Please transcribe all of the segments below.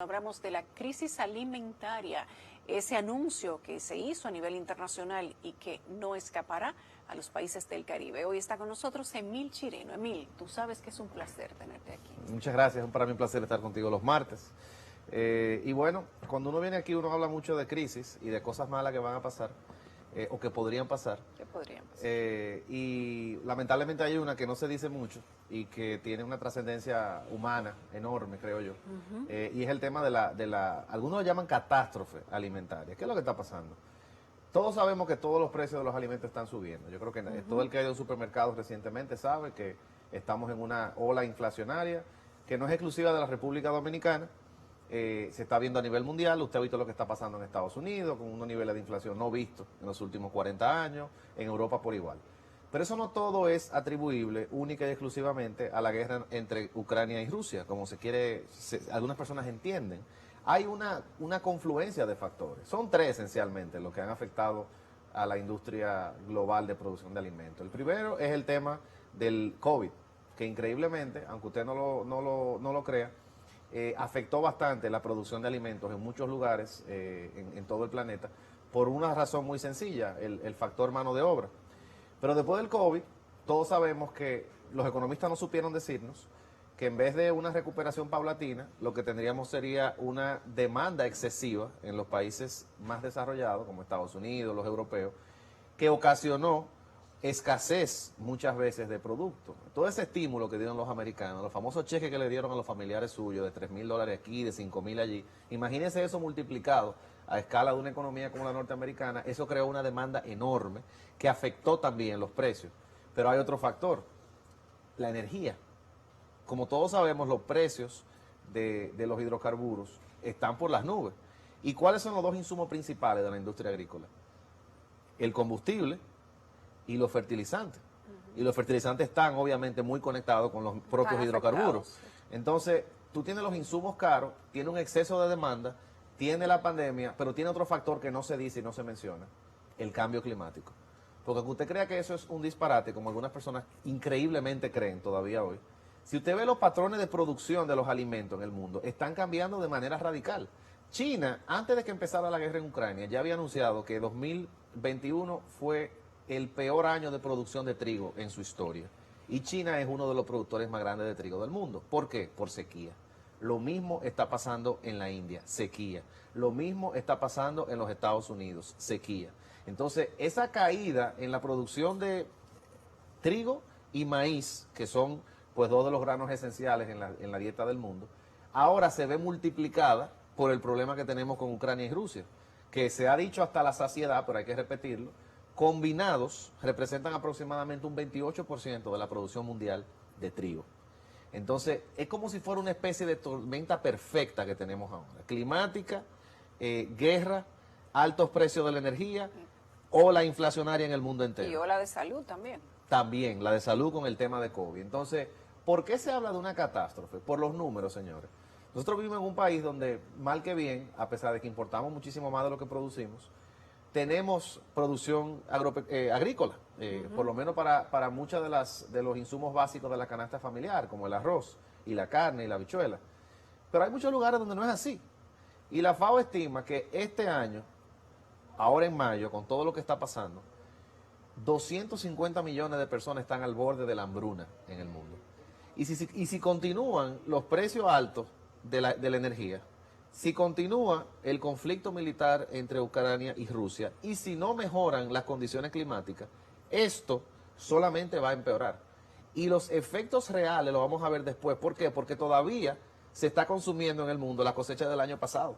Hablamos de la crisis alimentaria, ese anuncio que se hizo a nivel internacional y que no escapará a los países del Caribe. Hoy está con nosotros Emil Chireno. Emil, tú sabes que es un placer tenerte aquí. Muchas gracias, es para mí un placer estar contigo los martes. Y bueno, cuando uno viene aquí uno habla mucho de crisis y de cosas malas que van a pasar o que podrían pasar. ¿Qué podrían pasar? Y lamentablemente hay una que no se dice mucho y que tiene una trascendencia humana enorme, creo yo. Y es el tema algunos lo llaman catástrofe alimentaria. ¿Qué es lo que está pasando? Todos sabemos que todos los precios de los alimentos están subiendo. Yo creo que todo el que ha ido a supermercados recientemente sabe que estamos en una ola inflacionaria que no es exclusiva de la República Dominicana. Se está viendo a nivel mundial. Usted ha visto lo que está pasando en Estados Unidos, con unos niveles de inflación no vistos en los últimos 40 años, en Europa por igual. Pero eso no todo es atribuible única y exclusivamente a la guerra entre Ucrania y Rusia, como algunas personas entienden. Hay una confluencia de factores. Son tres esencialmente los que han afectado a la industria global de producción de alimentos. El primero es el tema del COVID, que increíblemente, aunque usted no lo crea, afectó bastante la producción de alimentos en muchos lugares en todo el planeta, por una razón muy sencilla, el factor mano de obra. Pero después del COVID, todos sabemos que los economistas no supieron decirnos que en vez de una recuperación paulatina, lo que tendríamos sería una demanda excesiva en los países más desarrollados, como Estados Unidos, los europeos, que ocasionó escasez muchas veces de productos. Todo ese estímulo que dieron los americanos, los famosos cheques que le dieron a los familiares suyos de $3,000 aquí, de $5,000 allí, imagínense eso multiplicado a escala de una economía como la norteamericana. Eso creó una demanda enorme que afectó también los precios. Pero hay otro factor, la energía. Como todos sabemos, los precios de los hidrocarburos están por las nubes. ¿Y cuáles son los dos insumos principales de la industria agrícola? El combustible y los fertilizantes. Y los fertilizantes están obviamente muy conectados con los propios hidrocarburos. Entonces, tú tienes los insumos caros, tienes un exceso de demanda, tiene la pandemia, pero tiene otro factor que no se dice y no se menciona, el cambio climático. Porque aunque usted crea que eso es un disparate, como algunas personas increíblemente creen todavía hoy, si usted ve los patrones de producción de los alimentos en el mundo, están cambiando de manera radical. China, antes de que empezara la guerra en Ucrania, ya había anunciado que 2021 fue el peor año de producción de trigo en su historia. Y China es uno de los productores más grandes de trigo del mundo. ¿Por qué? Por sequía. Lo mismo está pasando en la India, sequía. Lo mismo está pasando en los Estados Unidos, sequía. Entonces, esa caída en la producción de trigo y maíz, que son pues dos de los granos esenciales en la dieta del mundo, ahora se ve multiplicada por el problema que tenemos con Ucrania y Rusia, que se ha dicho hasta la saciedad, pero hay que repetirlo, combinados representan aproximadamente un 28% de la producción mundial de trigo. Entonces, es como si fuera una especie de tormenta perfecta que tenemos ahora. Climática, guerra, altos precios de la energía, ola inflacionaria en el mundo entero. Y ola de salud también. También, la de salud con el tema de COVID. Entonces, ¿por qué se habla de una catástrofe? Por los números, señores. Nosotros vivimos en un país donde, mal que bien, a pesar de que importamos muchísimo más de lo que producimos, tenemos producción agrícola, por lo menos para muchos de los insumos básicos de la canasta familiar, como el arroz y la carne y la habichuela. Pero hay muchos lugares donde no es así. Y la FAO estima que este año, ahora en mayo, con todo lo que está pasando, 250 millones de personas están al borde de la hambruna en el mundo. Y si continúan los precios altos de la energía, si continúa el conflicto militar entre Ucrania y Rusia, y si no mejoran las condiciones climáticas, esto solamente va a empeorar. Y los efectos reales los vamos a ver después. ¿Por qué? Porque todavía se está consumiendo en el mundo la cosecha del año pasado.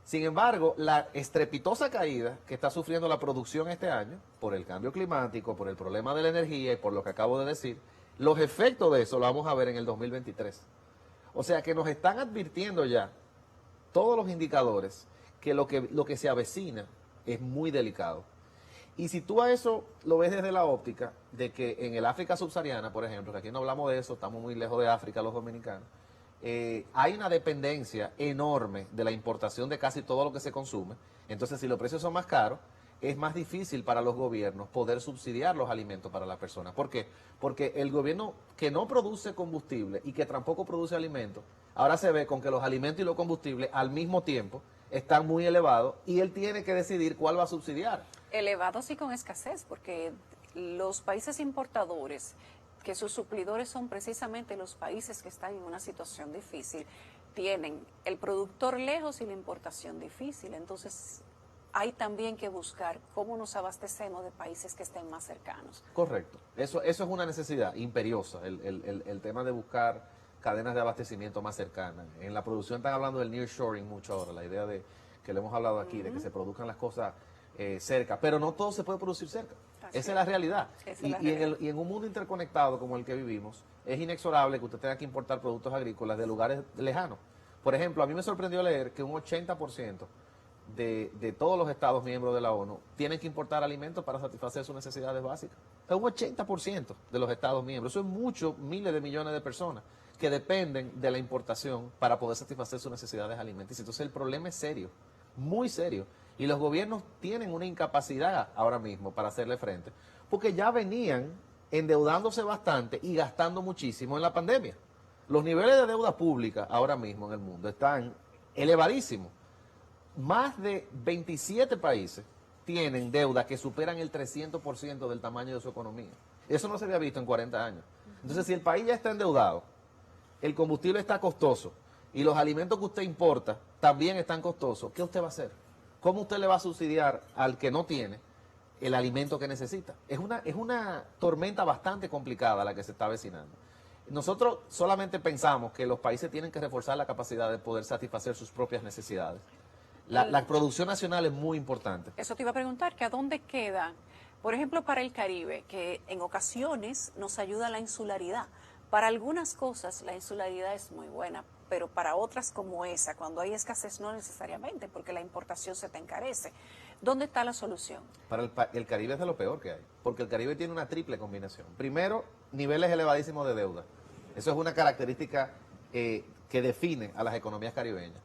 Sin embargo, la estrepitosa caída que está sufriendo la producción este año, por el cambio climático, por el problema de la energía y por lo que acabo de decir, los efectos de eso los vamos a ver en el 2023. O sea que nos están advirtiendo ya todos los indicadores que lo que se avecina es muy delicado. Y si tú a eso lo ves desde la óptica de que en el África subsahariana, por ejemplo, que aquí no hablamos de eso, estamos muy lejos de África los dominicanos, hay una dependencia enorme de la importación de casi todo lo que se consume. Entonces, si los precios son más caros, es más difícil para los gobiernos poder subsidiar los alimentos para las personas. ¿Por qué? Porque el gobierno que no produce combustible y que tampoco produce alimentos, ahora se ve con que los alimentos y los combustibles al mismo tiempo están muy elevados y él tiene que decidir cuál va a subsidiar. Elevados y con escasez, porque los países importadores, que sus suplidores son precisamente los países que están en una situación difícil, tienen el productor lejos y la importación difícil. Entonces, hay también que buscar cómo nos abastecemos de países que estén más cercanos. Correcto. Eso es una necesidad imperiosa, el tema de buscar cadenas de abastecimiento más cercanas. En la producción están hablando del nearshoring mucho ahora, la idea de que le hemos hablado aquí, de que se produzcan las cosas cerca, pero no todo se puede producir cerca. Esa es la realidad. Y en un mundo interconectado como el que vivimos, es inexorable que usted tenga que importar productos agrícolas de lugares lejanos. Por ejemplo, a mí me sorprendió leer que un 80% de todos los estados miembros de la ONU tienen que importar alimentos para satisfacer sus necesidades básicas. Es un 80% de los estados miembros. Eso es mucho, miles de millones de personas que dependen de la importación para poder satisfacer sus necesidades alimenticias. Entonces el problema es serio, muy serio. Y los gobiernos tienen una incapacidad ahora mismo para hacerle frente, porque ya venían endeudándose bastante y gastando muchísimo en la pandemia. Los niveles de deuda pública ahora mismo en el mundo están elevadísimos. Más de 27 países tienen deuda que superan el 300% del tamaño de su economía. Eso no se había visto en 40 años. Entonces, si el país ya está endeudado, el combustible está costoso y los alimentos que usted importa también están costosos, ¿qué usted va a hacer? ¿Cómo usted le va a subsidiar al que no tiene el alimento que necesita? Es una tormenta bastante complicada la que se está avecinando. Nosotros solamente pensamos que los países tienen que reforzar la capacidad de poder satisfacer sus propias necesidades. La producción nacional es muy importante. Eso te iba a preguntar, que a dónde queda, por ejemplo, para el Caribe, que en ocasiones nos ayuda la insularidad. Para algunas cosas la insularidad es muy buena, pero para otras como esa, cuando hay escasez no necesariamente, porque la importación se te encarece. ¿Dónde está la solución? Para el Caribe es de lo peor que hay, porque el Caribe tiene una triple combinación. Primero, niveles elevadísimos de deuda. Eso es una característica que define a las economías caribeñas.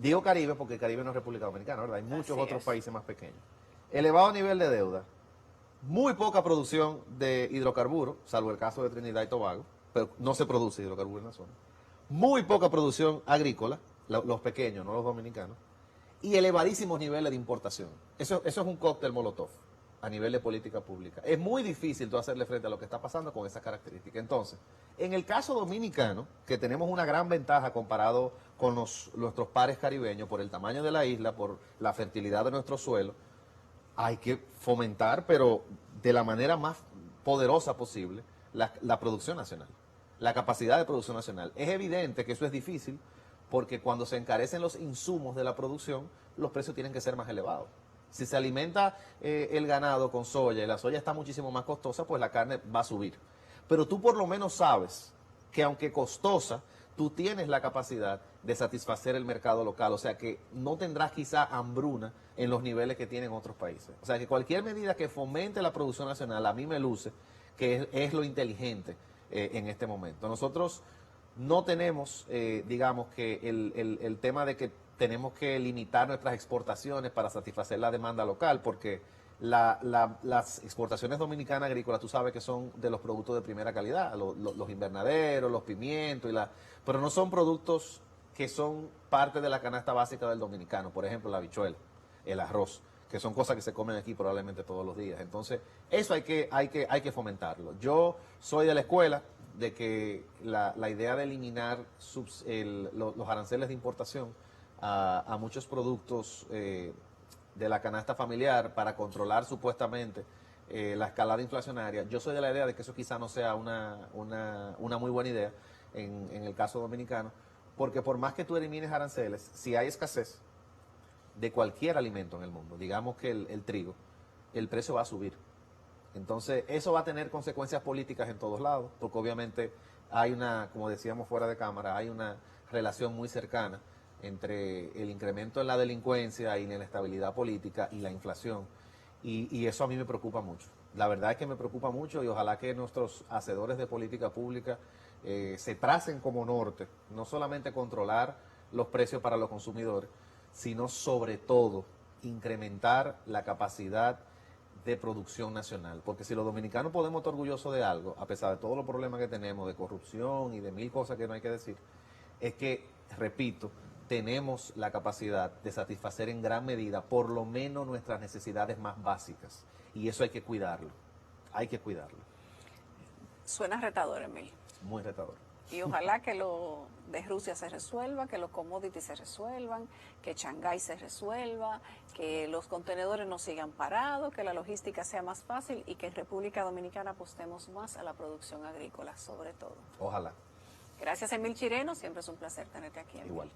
Digo Caribe porque el Caribe no es República Dominicana, ¿verdad? Hay muchos otros países más pequeños. Elevado nivel de deuda, muy poca producción de hidrocarburos, salvo el caso de Trinidad y Tobago, pero no se produce hidrocarburos en la zona. Muy poca producción agrícola, los pequeños, no los dominicanos, y elevadísimos niveles de importación. Eso es un cóctel molotov a nivel de política pública. Es muy difícil tú hacerle frente a lo que está pasando con esas características. Entonces, en el caso dominicano, que tenemos una gran ventaja comparado con nuestros pares caribeños por el tamaño de la isla, por la fertilidad de nuestro suelo, hay que fomentar, pero de la manera más poderosa posible, la producción nacional, la capacidad de producción nacional. Es evidente que eso es difícil porque cuando se encarecen los insumos de la producción, los precios tienen que ser más elevados. Si se alimenta el ganado con soya y la soya está muchísimo más costosa, pues la carne va a subir. Pero tú por lo menos sabes que aunque costosa, tú tienes la capacidad de satisfacer el mercado local. O sea que no tendrás quizá hambruna en los niveles que tienen otros países. O sea que cualquier medida que fomente la producción nacional, a mí me luce que es lo inteligente en este momento. Nosotros no tenemos, digamos, que el tema de que tenemos que limitar nuestras exportaciones para satisfacer la demanda local, porque las exportaciones dominicanas agrícolas, tú sabes que son de los productos de primera calidad, los invernaderos, los pimientos, pero no son productos que son parte de la canasta básica del dominicano, por ejemplo, la habichuela, el arroz, que son cosas que se comen aquí probablemente todos los días. Entonces, eso hay que fomentarlo. Yo soy de la escuela de que la idea de eliminar los aranceles de importación a muchos productos de la canasta familiar para controlar supuestamente la escalada inflacionaria, yo soy de la idea de que eso quizá no sea una muy buena idea en el caso dominicano, porque por más que tú elimines aranceles, si hay escasez de cualquier alimento en el mundo, digamos que el trigo, el precio va a subir. Entonces, eso va a tener consecuencias políticas en todos lados, porque obviamente hay como decíamos fuera de cámara, hay una relación muy cercana entre el incremento en la delincuencia y en la estabilidad política y la inflación. Y eso a mí me preocupa mucho. La verdad es que me preocupa mucho y ojalá que nuestros hacedores de política pública se tracen como norte, no solamente controlar los precios para los consumidores, sino sobre todo incrementar la capacidad de producción nacional, porque si los dominicanos podemos estar orgullosos de algo, a pesar de todos los problemas que tenemos de corrupción y de mil cosas que no hay que decir, es que, repito, tenemos la capacidad de satisfacer en gran medida por lo menos nuestras necesidades más básicas, y eso hay que cuidarlo, Suena retador, Emil. muy retador. Y ojalá que lo de Rusia se resuelva, que los commodities se resuelvan, que Shanghái se resuelva, que los contenedores no sigan parados, que la logística sea más fácil y que en República Dominicana apostemos más a la producción agrícola, sobre todo. Ojalá. Gracias, Emil Chireno. Siempre es un placer tenerte aquí, Emil. Igual.